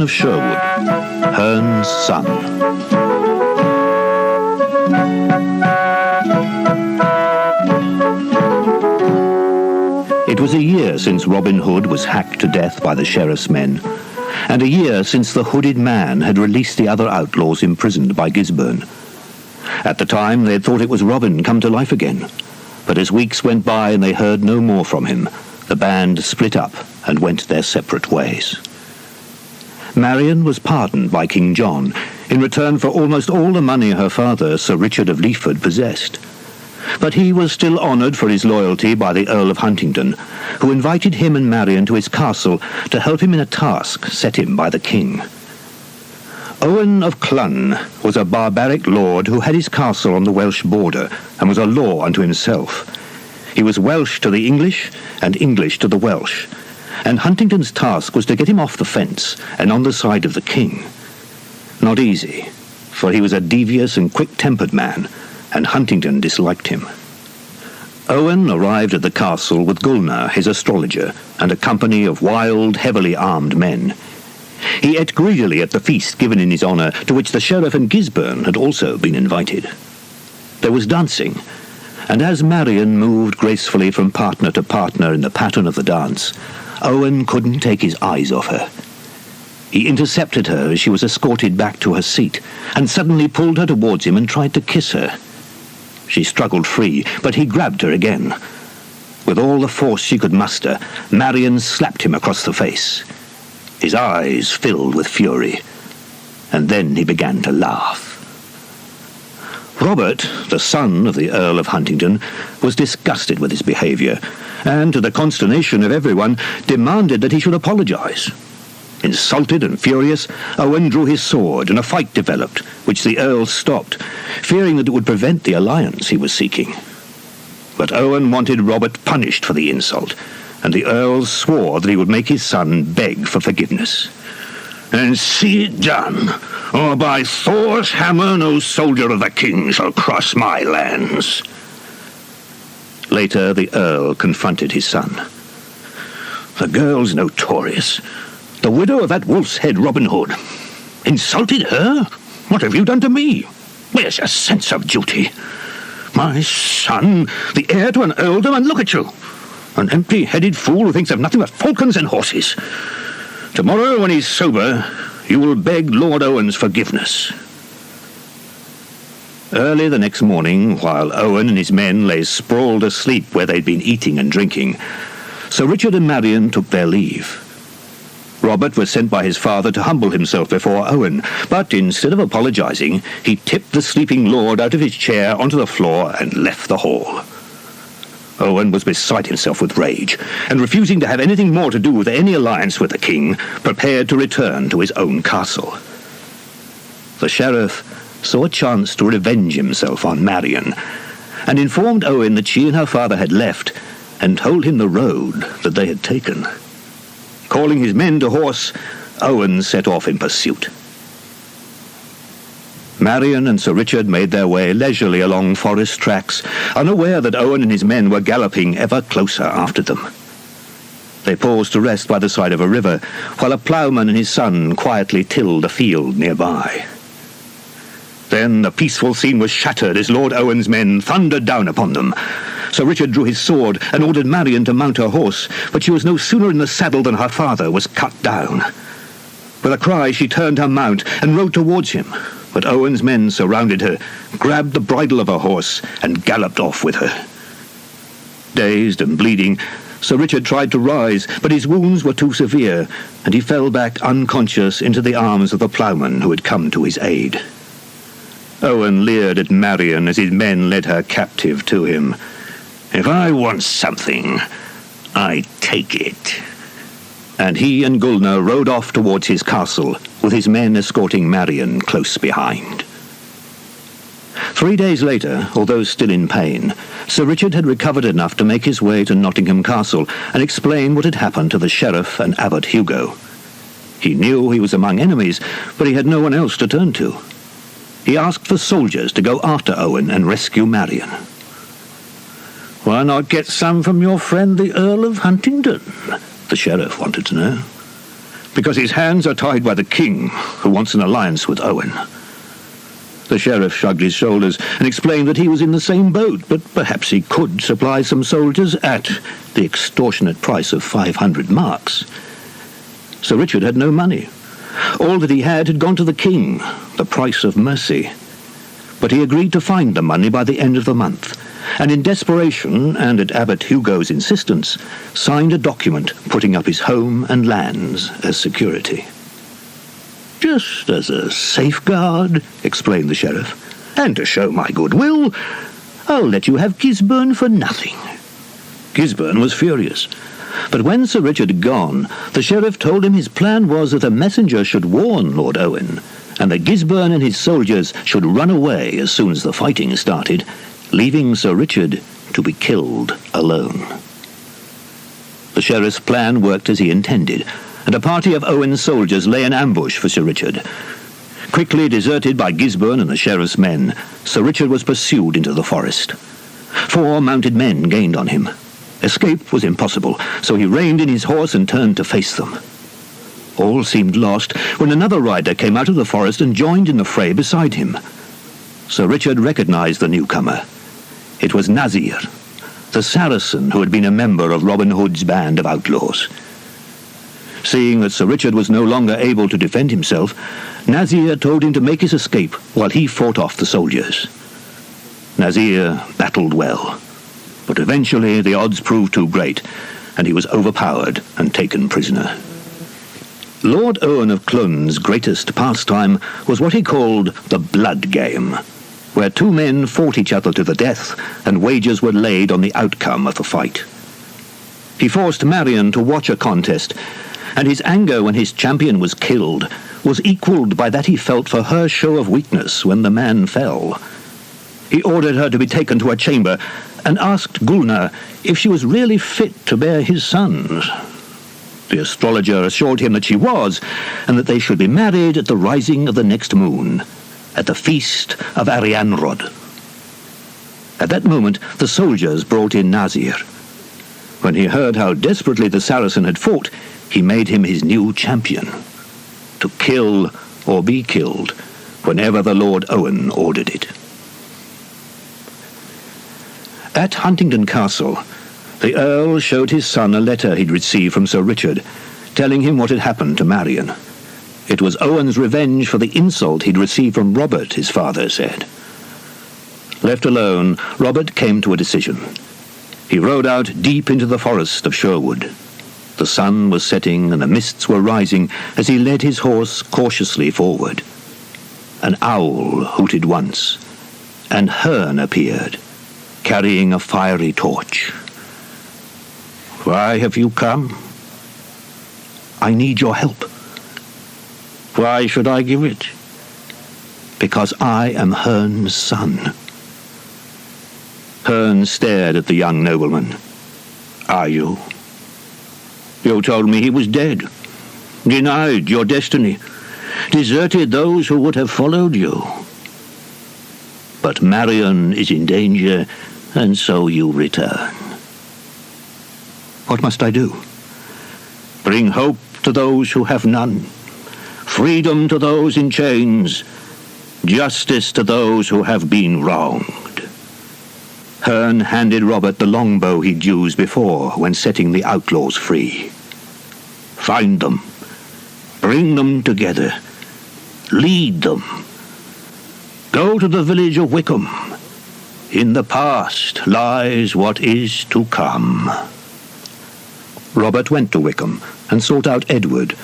of Sherwood, Herne's son. It was a year since Robin Hood was hacked to death by the sheriff's men, and a year since the hooded man had released the other outlaws imprisoned by Gisborne. At the time, they had thought it was Robin come to life again, but as weeks went by and they heard no more from him, the band split up and went their separate ways. Marian was pardoned by King John in return for almost all the money her father, Sir Richard of Leeford, possessed. But he was still honoured for his loyalty by the Earl of Huntingdon, who invited him and Marian to his castle to help him in a task set him by the king. Owen of Clun was a barbaric lord who had his castle on the Welsh border and was a law unto himself. He was Welsh to the English and English to the Welsh, and Huntingdon's task was to get him off the fence and on the side of the king. Not easy, for he was a devious and quick-tempered man, and Huntingdon disliked him. Owen arrived at the castle with Gulnar, his astrologer, and a company of wild, heavily armed men. He ate greedily at the feast given in his honour, to which the sheriff and Gisborne had also been invited. There was dancing, and as Marian moved gracefully from partner to partner in the pattern of the dance, Owen couldn't take his eyes off her. He intercepted her as she was escorted back to her seat, and suddenly pulled her towards him and tried to kiss her. She struggled free, but he grabbed her again. With all the force she could muster, Marian slapped him across the face. His eyes filled with fury, and then he began to laugh. Robert, the son of the Earl of Huntingdon, was disgusted with his behaviour, and, to the consternation of everyone, demanded that he should apologise. Insulted and furious, Owen drew his sword, and a fight developed, which the Earl stopped, fearing that it would prevent the alliance he was seeking. But Owen wanted Robert punished for the insult, and the Earl swore that he would make his son beg for forgiveness. "And see it done, or by Thor's hammer no soldier of the king shall cross my lands." Later, the Earl confronted his son. "The girl's notorious. The widow of that wolf's head Robin Hood. Insulted her? What have you done to me? Where's your sense of duty? My son, the heir to an earldom, and look at you, an empty-headed fool who thinks of nothing but falcons and horses. Tomorrow, when he's sober, you will beg Lord Owen's forgiveness." Early the next morning, while Owen and his men lay sprawled asleep where they'd been eating and drinking, Sir Richard and Marian took their leave. Robert was sent by his father to humble himself before Owen, but instead of apologising, he tipped the sleeping lord out of his chair onto the floor and left the hall. Owen was beside himself with rage, and refusing to have anything more to do with any alliance with the king, prepared to return to his own castle. The sheriff saw a chance to revenge himself on Marian, and informed Owen that she and her father had left, and told him the road that they had taken. Calling his men to horse, Owen set off in pursuit. Marian and Sir Richard made their way leisurely along forest tracks, unaware that Owen and his men were galloping ever closer after them. They paused to rest by the side of a river, while a ploughman and his son quietly tilled a field nearby. Then the peaceful scene was shattered as Lord Owen's men thundered down upon them. Sir Richard drew his sword and ordered Marian to mount her horse, but she was no sooner in the saddle than her father was cut down. With a cry, she turned her mount and rode towards him, but Owen's men surrounded her, grabbed the bridle of her horse, and galloped off with her. Dazed and bleeding, Sir Richard tried to rise, but his wounds were too severe, and he fell back unconscious into the arms of the ploughman who had come to his aid. Owen leered at Marian as his men led her captive to him. "If I want something, I take it." And he and Gulnar rode off towards his castle, with his men escorting Marian close behind. 3 days later, although still in pain, Sir Richard had recovered enough to make his way to Nottingham Castle and explain what had happened to the sheriff and Abbot Hugo. He knew he was among enemies, but he had no one else to turn to. He asked for soldiers to go after Owen and rescue Marian. "Why not get some from your friend the Earl of Huntingdon?" the sheriff wanted to know. because his hands are tied by the king, who wants an alliance with Owen. The sheriff shrugged his shoulders and explained that he was in the same boat, but perhaps he could supply some soldiers at the extortionate price of 500 marks. Sir Richard had no money. All that he had gone to the king, the price of mercy. But he agreed to find the money by the end of the month, and in desperation, and at Abbot Hugo's insistence, signed a document putting up his home and lands as security. "Just as a safeguard," explained the sheriff, "and to show my goodwill, I'll let you have Gisburn for nothing." Gisburn was furious. But when Sir Richard had gone, the sheriff told him his plan was that a messenger should warn Lord Owen, and that Gisburn and his soldiers should run away as soon as the fighting started, leaving Sir Richard to be killed alone. The sheriff's plan worked as he intended, and a party of Owen's soldiers lay in ambush for Sir Richard. Quickly deserted by Gisburn and the sheriff's men, Sir Richard was pursued into the forest. 4 mounted men gained on him. Escape was impossible, so he reined in his horse and turned to face them. All seemed lost when another rider came out of the forest and joined in the fray beside him. Sir Richard recognized the newcomer. It was Nazir, the Saracen who had been a member of Robin Hood's band of outlaws. Seeing that Sir Richard was no longer able to defend himself, Nazir told him to make his escape while he fought off the soldiers. Nazir battled well, but eventually the odds proved too great, and he was overpowered and taken prisoner. Lord Owen of Clun's greatest pastime was what he called the blood game, where 2 men fought each other to the death, and wagers were laid on the outcome of the fight. He forced Marion to watch a contest, and his anger when his champion was killed was equalled by that he felt for her show of weakness when the man fell. He ordered her to be taken to a chamber and asked Gulnar if she was really fit to bear his sons. The astrologer assured him that she was, and that they should be married at the rising of the next moon, at the feast of Arianrod. At that moment, the soldiers brought in Nazir. When he heard how desperately the Saracen had fought, he made him his new champion, to kill or be killed whenever the Lord Owen ordered it. At Huntingdon Castle, the Earl showed his son a letter he'd received from Sir Richard, telling him what had happened to Marion. It was Owen's revenge for the insult he'd received from Robert, his father said. Left alone, Robert came to a decision. He rode out deep into the forest of Sherwood. The sun was setting and the mists were rising as he led his horse cautiously forward. An owl hooted once, and Herne appeared, carrying a fiery torch. "Why have you come?" "I need your help." "Why should I give it?" "Because I am Herne's son." Herne stared at the young nobleman. "Are you? You told me he was dead, denied your destiny, deserted those who would have followed you. But Marion is in danger, and so you return." "What must I do?" "Bring hope to those who have none, freedom to those in chains, justice to those who have been wronged." Herne handed Robert the longbow he'd used before when setting the outlaws free. "Find them, bring them together, lead them. Go to the village of Wickham. In the past lies what is to come." Robert went to Wickham and sought out Edward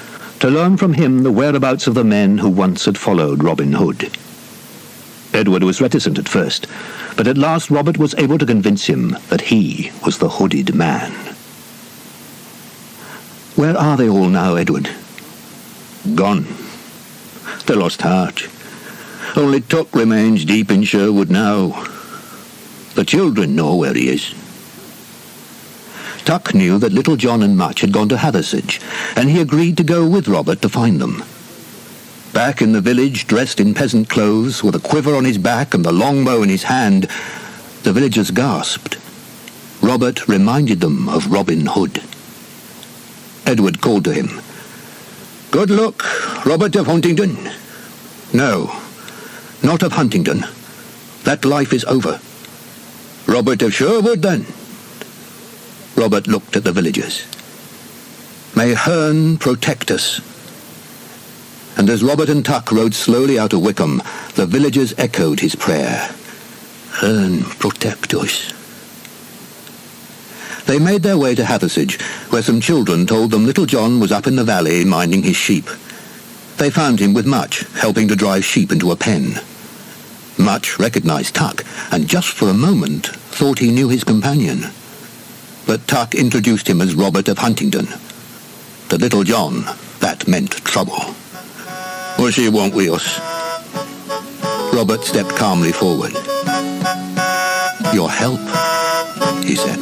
to learn from him the whereabouts of the men who once had followed Robin Hood. Edward was reticent at first, but at last Robert was able to convince him that he was the hooded man. "Where are they all now, Edward?" "Gone. They lost heart. Only Tuck remains deep in Sherwood now. The children know where he is." Tuck knew that Little John and Much had gone to Hathersage, and he agreed to go with Robert to find them. Back in the village, dressed in peasant clothes, with a quiver on his back and the longbow in his hand, the villagers gasped. Robert reminded them of Robin Hood. Edward called to him. Good luck, Robert of Huntingdon. No, not of Huntingdon. That life is over. Robert of Sherwood, then. Robert looked at the villagers. May Herne protect us. And as Robert and Tuck rode slowly out of Wickham, the villagers echoed his prayer. Herne protect us. They made their way to Hathersage, where some children told them Little John was up in the valley minding his sheep. They found him with Much, helping to drive sheep into a pen. Much recognized Tuck, and just for a moment thought he knew his companion. But Tuck introduced him as Robert of Huntingdon. To Little John, that meant trouble. "What's he want with us?" Robert stepped calmly forward. "Your help," he said.